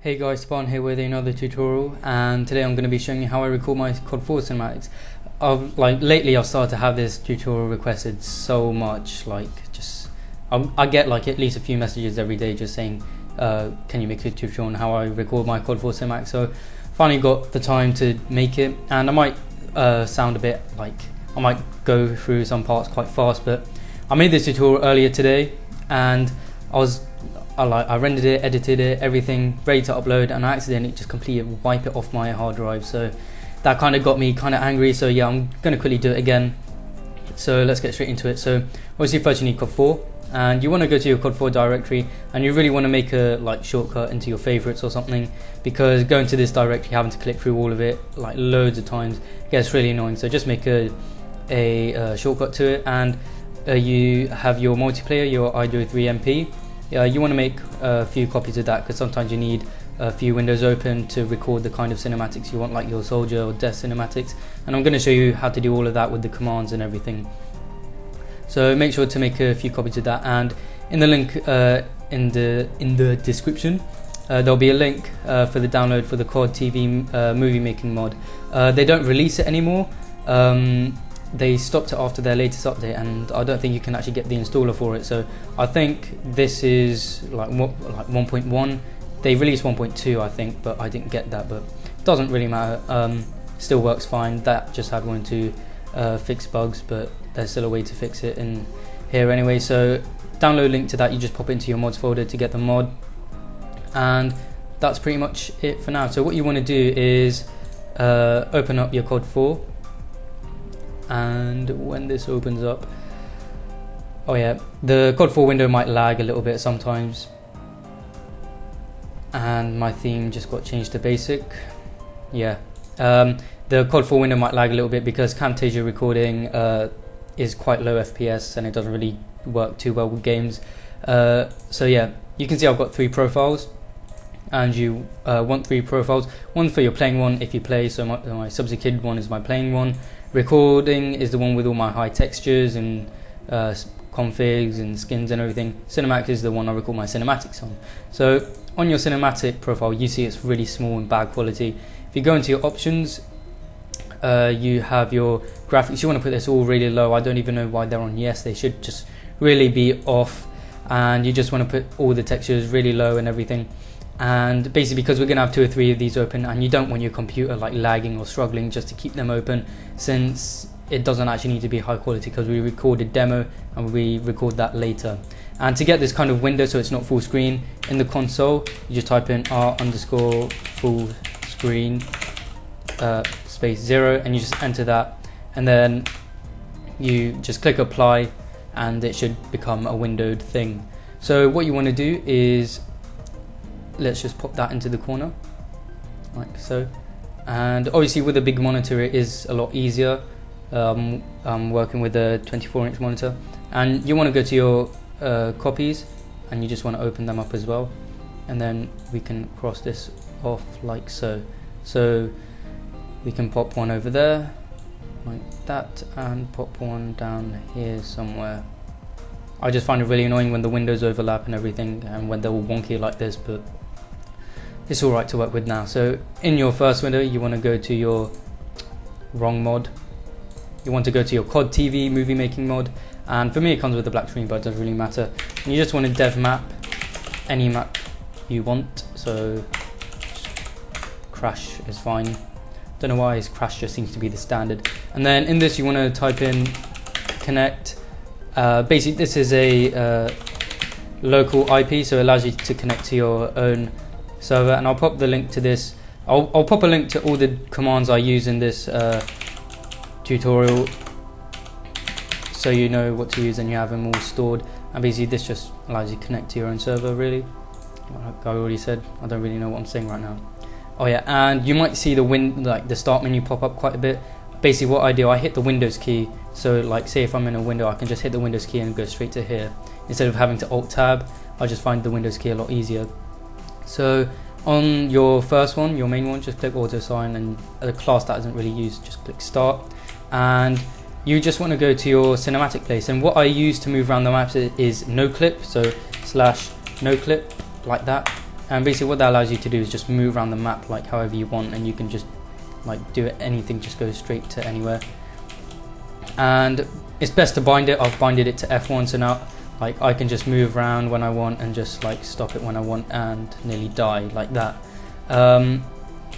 Hey guys, Spawn here with another tutorial, and today I'm going to be showing you how I record my CoD4 cinematics. Lately I've started to have this tutorial requested so much, I get like at least a few messages every day just saying can you make a tutorial on how I record my CoD4 cinematics. So finally got the time to make it, and I might sound a bit like I might go through some parts quite fast, but I made this tutorial earlier today and I rendered it, edited it, everything ready to upload, and I accidentally just completely wipe it off my hard drive. So that kind of got me kind of angry. So yeah, I'm going to quickly do it again. So let's get straight into it. So obviously first you need CoD4, and you want to go to your CoD4 directory, and you really want to make a shortcut into your favorites or something, because going to this directory, having to click through all of it like loads of times gets really annoying. So just make a shortcut to it, and you have your multiplayer, your IDO 3MP. You want to make a few copies of that, because sometimes you need a few windows open to record the kind of cinematics you want, like your soldier or death cinematics, and I'm going to show you how to do all of that with the commands and everything. So make sure to make a few copies of that, and in the link in the description there'll be a link for the download for the CoD4 movie making mod. They don't release it anymore. They stopped it after their latest update, and I don't think you can actually get the installer for it. So I think this is like 1.1. They released 1.2 I think, but I didn't get that, but it doesn't really matter. Still works fine. That just had one to fix bugs, but there's still a way to fix it in here anyway. So download link to that, you just pop it into your mods folder to get the mod, and that's pretty much it for now. So what you want to do is open up your CoD4, and when this opens up, oh yeah, the CoD4 window might lag a little bit sometimes, and my theme just got changed to basic. Yeah, the CoD4 window might lag a little bit because Camtasia recording is quite low FPS, and it doesn't really work too well with games. So yeah, you can see I've got 3 profiles, and you want 3 profiles. One for your playing one if you play, so my Subzikid one is my playing one. Recording is the one with all my high textures and configs and skins and everything. Cinematic is the one I record my cinematics on. So on your cinematic profile, you see it's really small and bad quality. If you go into your options, you have your graphics. You want to put this all really low. I don't even know why they're on yes. They should just really be off, and you just want to put all the textures really low and everything. And basically, because we're going to have 2 or 3 of these open, and you don't want your computer like lagging or struggling just to keep them open, since it doesn't actually need to be high quality, because we recorded demo and we record that later. And to get this kind of window so it's not full screen, in the console you just type in r_full screen space 0, and you just enter that, and then you just click apply, and it should become a windowed thing. So what you want to do is, let's just pop that into the corner like so, and obviously with a big monitor it is a lot easier. I'm working with a 24-inch monitor, and you want to go to your copies, and you just want to open them up as well, and then we can cross this off like so. So we can pop one over there like that, and pop one down here somewhere. I just find it really annoying when the windows overlap and everything, and when they're all wonky like this, but it's alright to work with now. So in your first window, you want to go to your wrong mod. You want to go to your CoD4 movie making mod, and for me it comes with a black screen, but it doesn't really matter. And you just want to dev map any map you want. So Crash is fine. Don't know why Crash just seems to be the standard. And then in this you want to type in connect. Basically this is a local IP, so it allows you to connect to your own server, and I'll pop the link to this. I'll pop a link to all the commands I use in this tutorial, so you know what to use and you have them all stored. And basically this just allows you to connect to your own server, really. Like I already said, I don't really know what I'm saying right now. Oh yeah, and you might see the start menu pop up quite a bit. Basically what I do, I hit the Windows key. So like say if I'm in a window, I can just hit the Windows key and go straight to here, instead of having to Alt Tab. I just find the Windows key a lot easier. So on your first one, your main one, just click auto assign, and a class that isn't really used, just click start, and you just want to go to your cinematic place. And what I use to move around the maps is no clip, so /no clip like that, And basically what that allows you to do is just move around the map like however you want, and you can just like do it, anything just goes straight to anywhere. And it's best to bind it. I've binded it to F1, so now like I can just move around when I want and just like stop it when I want and nearly die like that.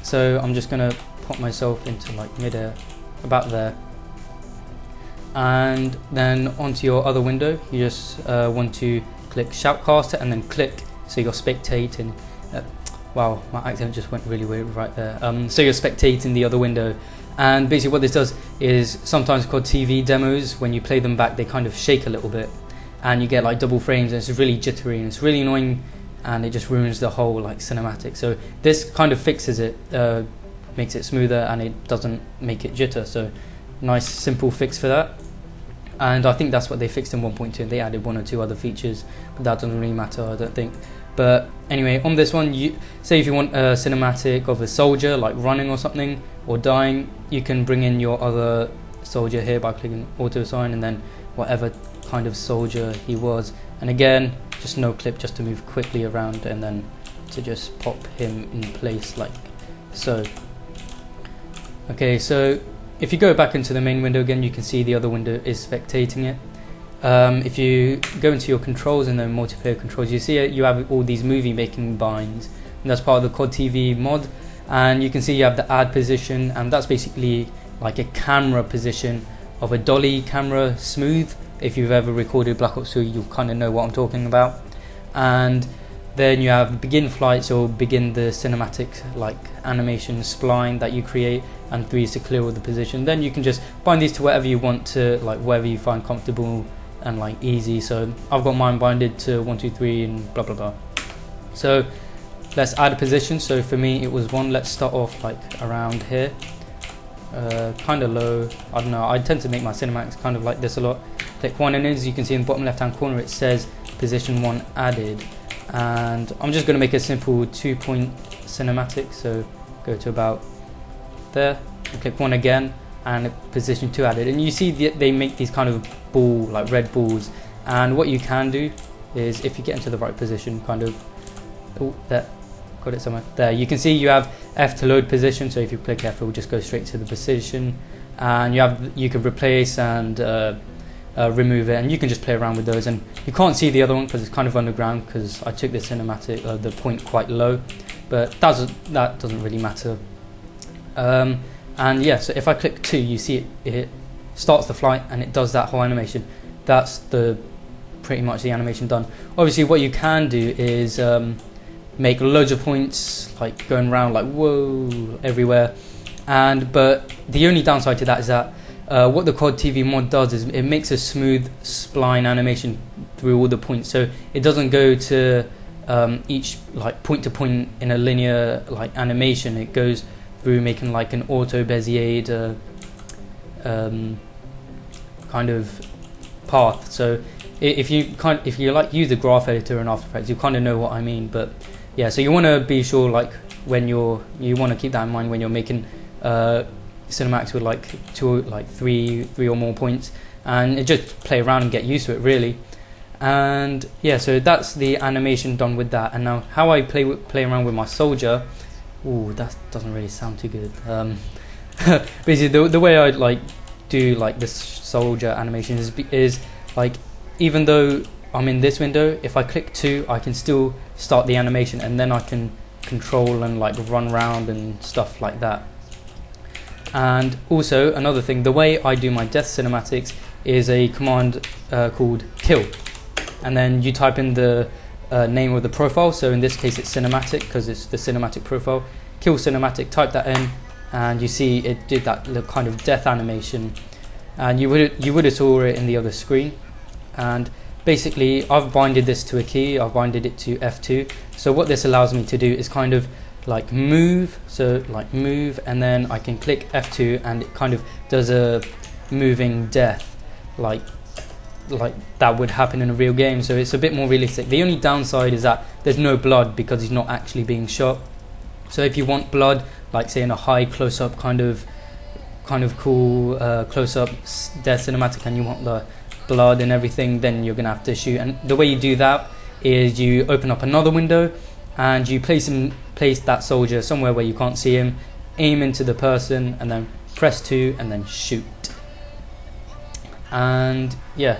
So I'm just gonna pop myself into like midair about there, and then onto your other window you just want to click shoutcaster and then click, so you're spectating. Wow, my accent just went really weird right there. So you're spectating the other window, and basically what this does is sometimes called TV demos, when you play them back they kind of shake a little bit and you get like double frames, and it's really jittery and it's really annoying, and it just ruins the whole like cinematic. So this kind of fixes it, makes it smoother, and it doesn't make it jitter. So nice simple fix for that. And I think that's what they fixed in 1.2, and they added 1 or 2 other features, but that doesn't really matter, I don't think. But anyway, on this one, you say if you want a cinematic of a soldier like running or something or dying, you can bring in your other soldier here by clicking auto assign, and then whatever kind of soldier he was, and again just no clip, just to move quickly around and then to just pop him in place like so. Okay, so if you go back into the main window again, you can see the other window is spectating it. If you go into your controls and then multiplayer controls, you see you have all these movie making binds, and that's part of the CoD4 mod. And you can see you have the add position, and that's basically like a camera position of a dolly camera smooth. If you've ever recorded Black Ops 2, you'll kind of know what I'm talking about. And then you have begin flight, so begin the cinematic like animation spline that you create, and 3 is to clear all the position. Then you can just bind these to whatever you want to, like wherever you find comfortable and like easy. So I've got mine binded to 1, 2, 3 and blah blah blah. So let's add a position. So for me it was 1. Let's start off like around here, kind of low. I don't know, I tend to make my cinematics kind of like this a lot. Click 1, and as you can see in the bottom left hand corner it says position 1 added, and I'm just going to make a simple 2-point cinematic. So go to about there and click 1 again, and position 2 added, and you see they make these kind of ball, like red balls. And what you can do is, if you get into the right position, kind of, oh, there, got it somewhere there, you can see you have F to load position. So if you click F, it will just go straight to the position, and you can replace and remove it, and you can just play around with those. And you can't see the other one because it's kind of underground, because I took the cinematic the point quite low, but that doesn't really matter. And yeah, so if I click 2, you see it starts the flight and it does that whole animation. That's pretty much the animation done. Obviously what you can do is make loads of points, like going around like whoa everywhere. But the only downside to that is that what the CoD4 mod does is it makes a smooth spline animation through all the points. So it doesn't go to each like point to point in a linear like animation. It goes through making like an auto Bezier kind of path. So if you like use the graph editor and After Effects, you kind of know what I mean. But yeah, so you want to be sure, like when you want to keep that in mind when you're making cinematics with like three or more points, and just play around and get used to it really. And yeah, so that's the animation done with that. And now how I play around with my soldier. Ooh, that doesn't really sound too good. Basically, the way I like do like this soldier animation is like, even though I'm in this window, if I click 2, I can still start the animation, and then I can control and like run around and stuff like that. And also another thing, the way I do my death cinematics is a command called kill, and then you type in the name of the profile. So in this case it's cinematic, because it's the cinematic profile. Kill cinematic, type that in, and you see it did that little kind of death animation, and you would have saw it in the other screen. And basically I've binded this to a key. I've binded it to F2. So what this allows me to do is kind of like move, so like move, and then I can click F2 and it kind of does a moving death like that would happen in a real game. So it's a bit more realistic. The only downside is that there's no blood, because he's not actually being shot. So if you want blood, like say in a high close-up kind of cool close-up death cinematic, and you want the blood and everything, then you're gonna have to shoot. And the way you do that is you open up another window, and you place that soldier somewhere where you can't see him, aim into the person, and then press 2 and then shoot. And yeah,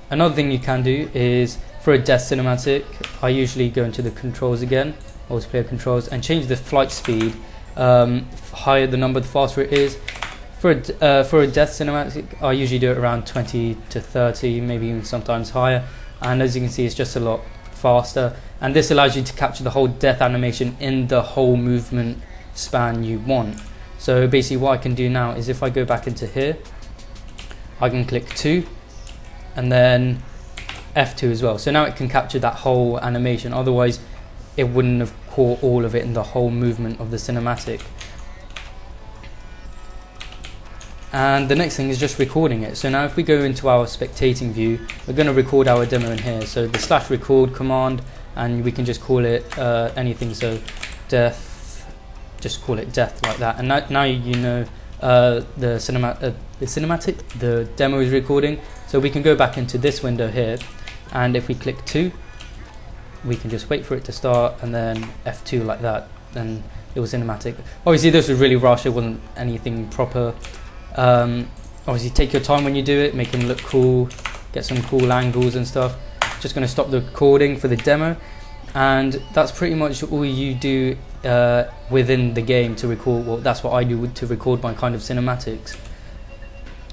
another thing you can do is for a death cinematic, I usually go into the controls again, multiplayer controls, and change the flight speed. Higher the number, the faster it is. For a death cinematic, I usually do it around 20 to 30, maybe even sometimes higher. And as you can see, it's just a lot faster. And this allows you to capture the whole death animation in the whole movement span you want. So basically what I can do now is if I go back into here, I can click 2 and then F2 as well. So now it can capture that whole animation. Otherwise, it wouldn't have caught all of it in the whole movement of the cinematic. And the next thing is just recording it. So now if we go into our spectating view, we're going to record our demo in here. So the /record command, and we can just call it anything. So death, just call it death like that. And now you know the demo is recording. So we can go back into this window here, and if we click 2, we can just wait for it to start, and then F2 like that, then it was cinematic. Obviously this was really rushed, it wasn't anything proper. Obviously take your time when you do it, make them look cool, get some cool angles and stuff. Just going to stop the recording for the demo, and that's pretty much all you do within the game to record. Well, that's what I do to record my kind of cinematics.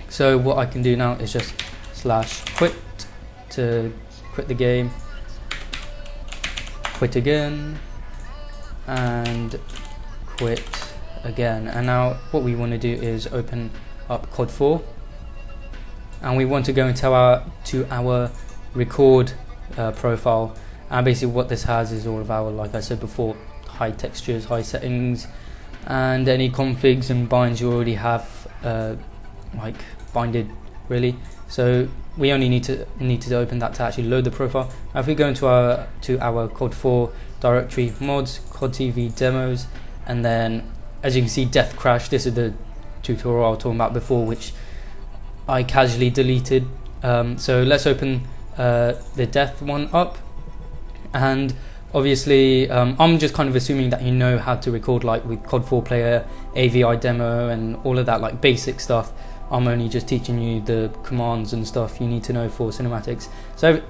So what I can do now is just /quit to quit the game, quit again, and quit again. And now what we want to do is open up CoD4, and we want to go into our record profile. And basically what this has is all of our, like I said before, high textures, high settings, and any configs and binds you already have like binded really. So we only need to open that to actually load the profile. Now if we go into our CoD4 directory, mods, CoD TV demos, and then as you can see, death crash. This is the tutorial I was talking about before, which I casually deleted. So let's open the death one up, and obviously I'm just kind of assuming that you know how to record, like with CoD4 player, AVI demo, and all of that, like basic stuff. I'm only just teaching you the commands and stuff you need to know for cinematics. So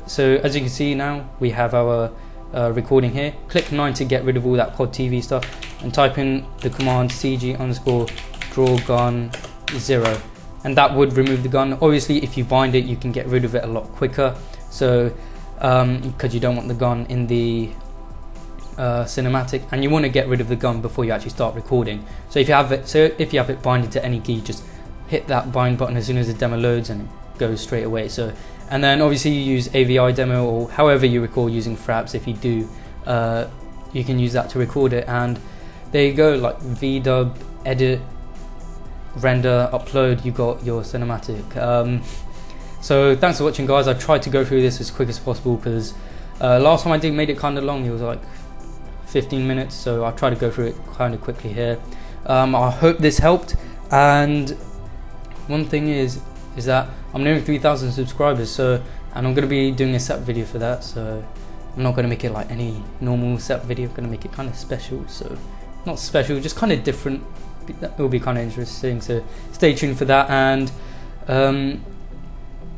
as you can see now, we have our recording here. Click 9 to get rid of all that COD TV stuff, and type in the command cg_draw_gun 0, and that would remove the gun. Obviously if you bind it, you can get rid of it a lot quicker, so because you don't want the gun in the cinematic, and you want to get rid of the gun before you actually start recording. So if you have it binded to any key, just hit that bind button as soon as the demo loads, and it goes straight away. So, and then obviously you use AVI demo or however you record using Fraps. If you do, you can use that to record it, and there you go, like VDub, edit, render, upload, you got your cinematic. So thanks for watching, guys. I tried to go through this as quick as possible because last time I made it kind of long. It was like 15 minutes, so I tried to go through it kind of quickly here. I hope this helped. And one thing is that I'm nearing 3,000 subscribers, and I'm going to be doing a setup video for that. So I'm not going to make it like any normal setup video. I'm going to make it kind of special. So not special, just kind of different. It will be kind of interesting, so stay tuned for that. And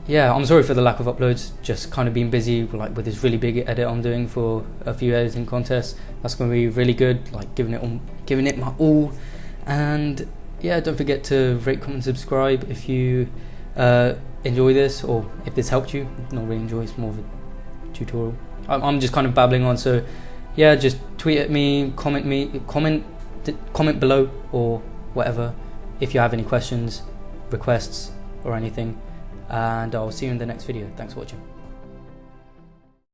yeah, I'm sorry for the lack of uploads, just kind of been busy like with this really big edit I'm doing for a few editing contests. That's going to be really good, like giving it my all. And yeah, don't forget to rate, comment, subscribe if you enjoy this, or if this helped you. Not really enjoy, it's more of a tutorial. I'm just kind of babbling on, so yeah, just tweet at me, comment below or whatever if you have any questions, requests or anything, and I'll see you in the next video. Thanks for watching.